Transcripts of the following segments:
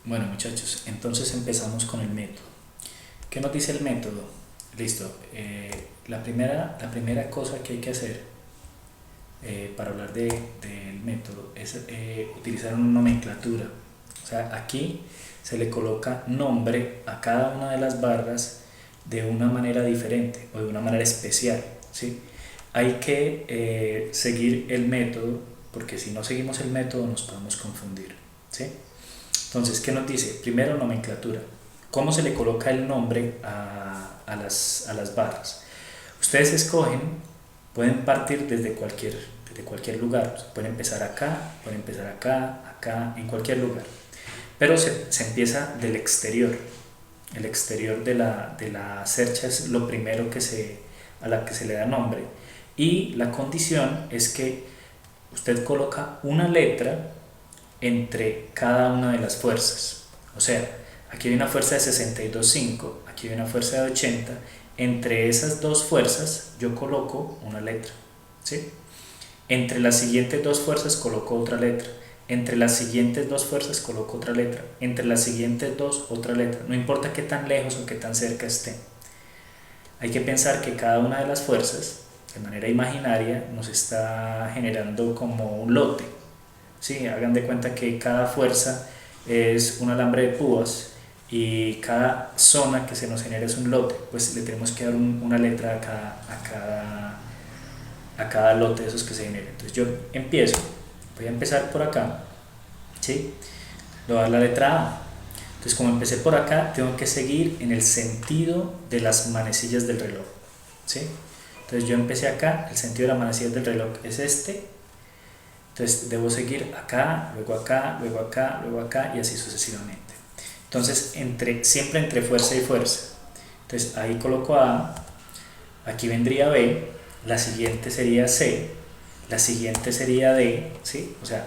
Bueno muchachos, entonces empezamos con el método. ¿Qué nos dice el método? Listo. La primera cosa que hay que hacer para hablar del método es utilizar una nomenclatura. O sea, aquí se le coloca nombre a cada una de las barras de una manera diferente o de una manera especial, ¿sí? Hay que seguir el método, porque si no seguimos el método nos podemos confundir, ¿sí? Entonces, ¿qué nos dice? Primero, nomenclatura. ¿Cómo se le coloca el nombre a las barras? Ustedes escogen, pueden partir desde cualquier lugar. Pueden empezar acá, pueden empezar acá, acá, en cualquier lugar. Pero se empieza del exterior. El exterior de la cercha es lo primero a la que se le da nombre. Y la condición es que usted coloca una letra entre cada una de las fuerzas. O sea, aquí hay una fuerza de 62,5, aquí hay una fuerza de 80. Entre esas dos fuerzas yo coloco una letra, ¿sí? Entre las siguientes dos fuerzas coloco otra letra. Entre las siguientes dos fuerzas coloco otra letra. Entre las siguientes dos otra letra. No importa qué tan lejos o qué tan cerca estén. Hay que pensar que cada una de las fuerzas, de manera imaginaria, nos está generando como un lote. Sí, hagan de cuenta que cada fuerza es un alambre de púas y cada zona que se nos genera es un lote. Pues le tenemos que dar una letra a cada lote de esos que se generan. Entonces yo voy a empezar por acá, ¿sí? Le voy a dar la letra A. Entonces como empecé por acá, tengo que seguir en el sentido de las manecillas del reloj, ¿sí? Entonces yo empecé acá, el sentido de las manecillas del reloj es este. Entonces debo seguir acá, luego acá, luego acá, luego acá y así sucesivamente. Entonces siempre entre fuerza y fuerza. Entonces ahí coloco A, aquí vendría B, la siguiente sería C, la siguiente sería D, ¿sí? O sea,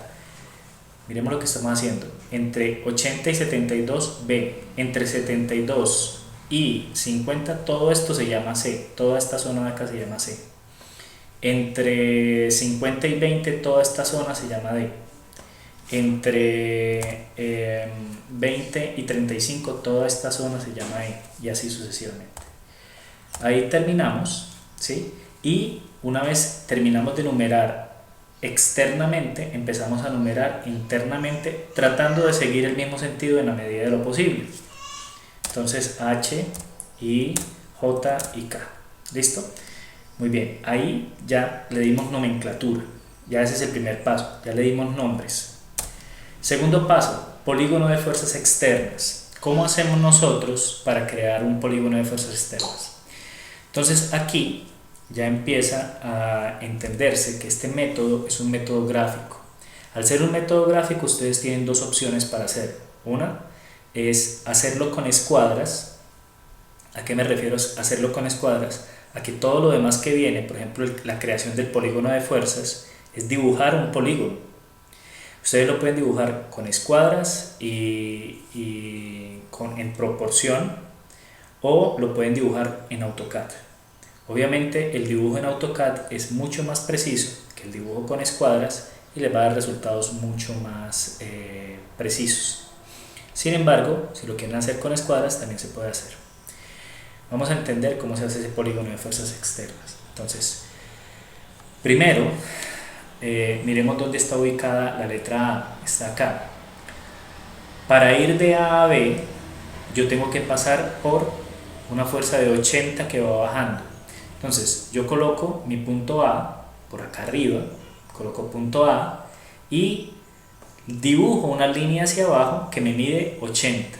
miremos lo que estamos haciendo. Entre 80 y 72 B, entre 72 y 50 todo esto se llama C, toda esta zona de acá se llama C. Entre 50 y 20 toda esta zona se llama D. Entre 20 y 35 toda esta zona se llama E y así sucesivamente. Ahí terminamos, ¿sí? Y una vez terminamos de numerar externamente, empezamos a numerar internamente tratando de seguir el mismo sentido en la medida de lo posible. Entonces H, I, J y K. ¿Listo? Muy bien, ahí ya le dimos nomenclatura, ya ese es el primer paso, ya le dimos nombres. Segundo paso, polígono de fuerzas externas. ¿Cómo hacemos nosotros para crear un polígono de fuerzas externas? Entonces aquí ya empieza a entenderse que este método es un método gráfico. Al ser un método gráfico ustedes tienen dos opciones para hacerlo. Una es hacerlo con escuadras. ¿A qué me refiero hacerlo con escuadras? A que todo lo demás que viene, por ejemplo la creación del polígono de fuerzas, es dibujar un polígono. Ustedes lo pueden dibujar con escuadras en proporción, o lo pueden dibujar en AutoCAD. Obviamente el dibujo en AutoCAD es mucho más preciso que el dibujo con escuadras y les va a dar resultados mucho más precisos. Sin embargo, si lo quieren hacer con escuadras también se puede hacer. Vamos a entender cómo se hace ese polígono de fuerzas externas. Entonces, primero, miremos dónde está ubicada la letra A. Está acá. Para ir de A a B, yo tengo que pasar por una fuerza de 80 que va bajando. Entonces, yo coloco mi punto A por acá arriba, coloco punto A y dibujo una línea hacia abajo que me mide 80.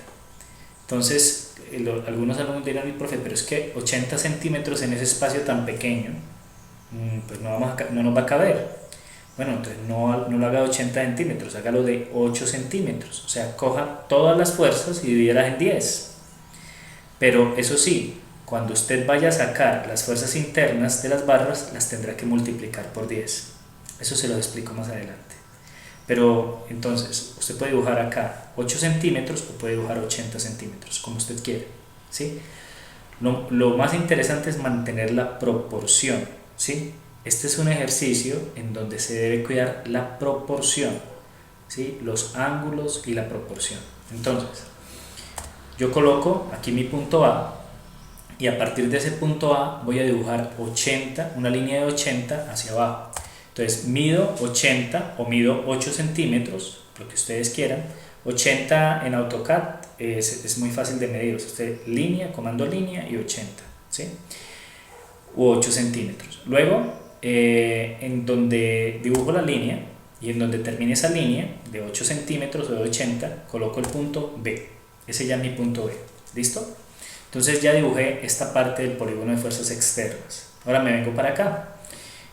Entonces, algunos alumnos dirán, profe, pero es que 80 centímetros en ese espacio tan pequeño, pues no nos va a caber. Bueno, entonces no lo haga de 80 centímetros, hágalo de 8 centímetros. O sea, coja todas las fuerzas y divídalas en 10. Pero eso sí, cuando usted vaya a sacar las fuerzas internas de las barras, las tendrá que multiplicar por 10. Eso se lo explico más adelante. Pero entonces, usted puede dibujar acá 8 centímetros o puede dibujar 80 centímetros, como usted quiere, ¿sí? Lo más interesante es mantener la proporción, ¿sí? Este es un ejercicio en donde se debe cuidar la proporción, ¿sí? Los ángulos y la proporción. Entonces, yo coloco aquí mi punto A y a partir de ese punto A voy a dibujar 80, una línea de 80 hacia abajo. Entonces mido 80 o mido 8 centímetros, lo que ustedes quieran. 80 en AutoCAD es muy fácil de medir, usted línea, comando línea y 80, ¿sí? U 8 centímetros. Luego, en donde dibujo la línea y en donde termine esa línea de 8 centímetros o de 80, coloco el punto B. Ese ya es mi punto B. ¿Listo? Entonces ya dibujé esta parte del polígono de fuerzas externas. Ahora me vengo para acá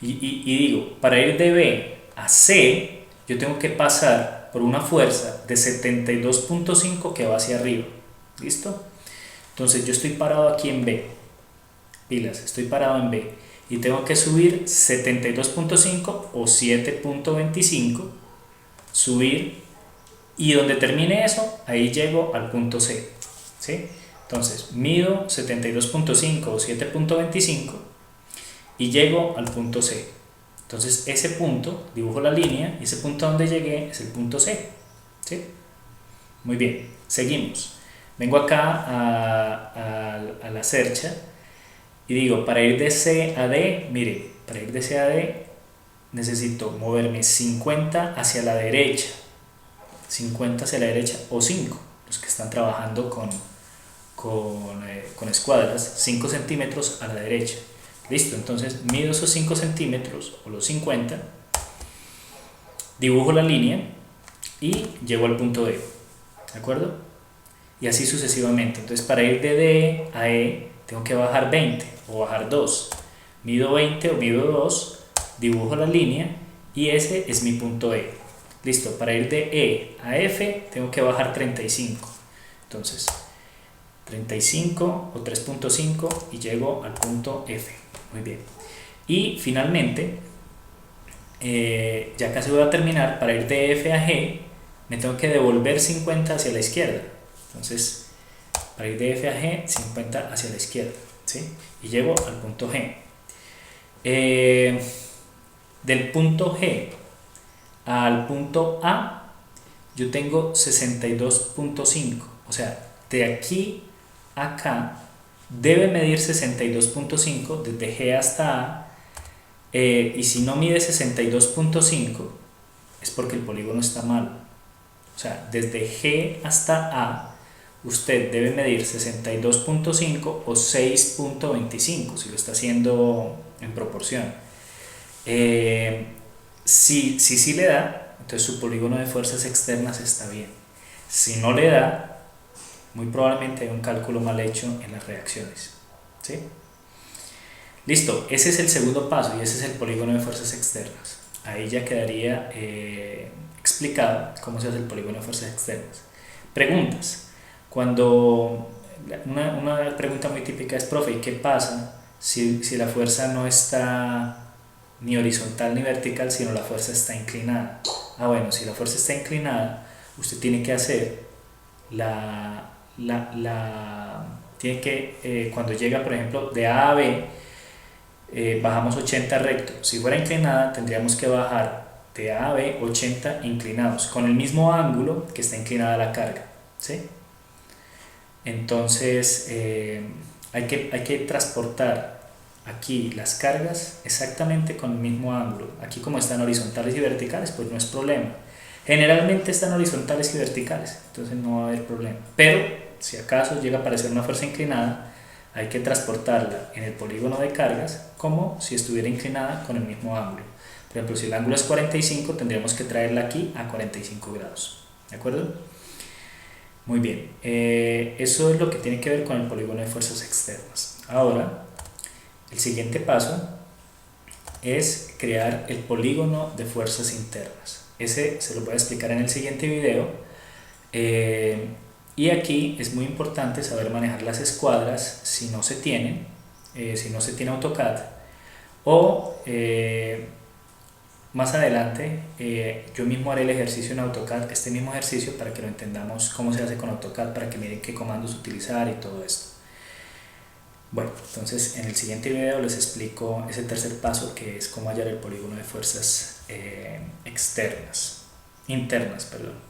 y digo, para ir de B a C, yo tengo que pasar por una fuerza de 72.5 que va hacia arriba. ¿Listo? Entonces yo estoy parado aquí en B. Pilas, estoy parado en B y tengo que subir 72.5 o 7.25, subir, y donde termine eso, ahí llego al punto C, ¿sí? Entonces mido 72.5 o 7.25 y llego al punto C. Entonces ese punto, dibujo la línea y ese punto donde llegué es el punto C, ¿sí? Muy bien, seguimos. Vengo acá a la cercha y digo, para ir de C a D, mire, para ir de C a D necesito moverme 50 hacia la derecha, 50 hacia la derecha o 5, los que están trabajando con escuadras, 5 centímetros a la derecha. Listo, entonces mido esos 5 centímetros o los 50, dibujo la línea y llego al punto D, ¿de acuerdo? Y así sucesivamente. Entonces para ir de D a E tengo que bajar 20 o bajar 2. Mido 20 o mido 2, dibujo la línea y ese es mi punto E. Listo, para ir de E a F tengo que bajar 35. Entonces 35 o 3.5 y llego al punto F. Muy bien. Y finalmente, ya casi voy a terminar, para ir de F a G me tengo que devolver 50 hacia la izquierda. Entonces, para ir de F a G, 50 hacia la izquierda, ¿sí? Y llego al punto G. Del punto G al punto A, yo tengo 62.5. O sea, de aquí a acá debe medir 62.5 desde G hasta A. Y si no mide 62.5 es porque el polígono está mal. O sea, desde G hasta A usted debe medir 62.5 o 6.25 si lo está haciendo en proporción. Si le da, entonces su polígono de fuerzas externas está bien. Si no le da, muy probablemente hay un cálculo mal hecho en las reacciones, ¿sí? Listo, ese es el segundo paso y ese es el polígono de fuerzas externas. Ahí ya quedaría explicado cómo se hace el polígono de fuerzas externas. Preguntas. Cuando una pregunta muy típica es, profe, ¿y qué pasa si la fuerza no está ni horizontal ni vertical, sino la fuerza está inclinada? Bueno, si la fuerza está inclinada, usted tiene que hacer tiene que, cuando llega, por ejemplo, de A a B, bajamos 80 recto. Si fuera inclinada, tendríamos que bajar de A a B 80 inclinados, con el mismo ángulo que está inclinada la carga, ¿sí? Entonces, hay que transportar aquí las cargas exactamente con el mismo ángulo. Aquí, como están horizontales y verticales, pues no es problema. Generalmente están horizontales y verticales, entonces no va a haber problema. Pero si acaso llega a aparecer una fuerza inclinada, hay que transportarla en el polígono de cargas como si estuviera inclinada con el mismo ángulo. Por ejemplo, si el ángulo es 45, tendríamos que traerla aquí a 45 grados. ¿De acuerdo? Muy bien. Eso es lo que tiene que ver con el polígono de fuerzas externas. Ahora, el siguiente paso es crear el polígono de fuerzas internas. Ese se lo voy a explicar en el siguiente video. Y aquí es muy importante saber manejar las escuadras si no se tienen, si no se tiene AutoCAD, o más adelante yo mismo haré el ejercicio en AutoCAD, este mismo ejercicio, para que lo entendamos cómo se hace con AutoCAD, para que miren qué comandos utilizar y todo esto. Bueno, entonces en el siguiente video les explico ese tercer paso, que es cómo hallar el polígono de fuerzas externas. internas, perdón.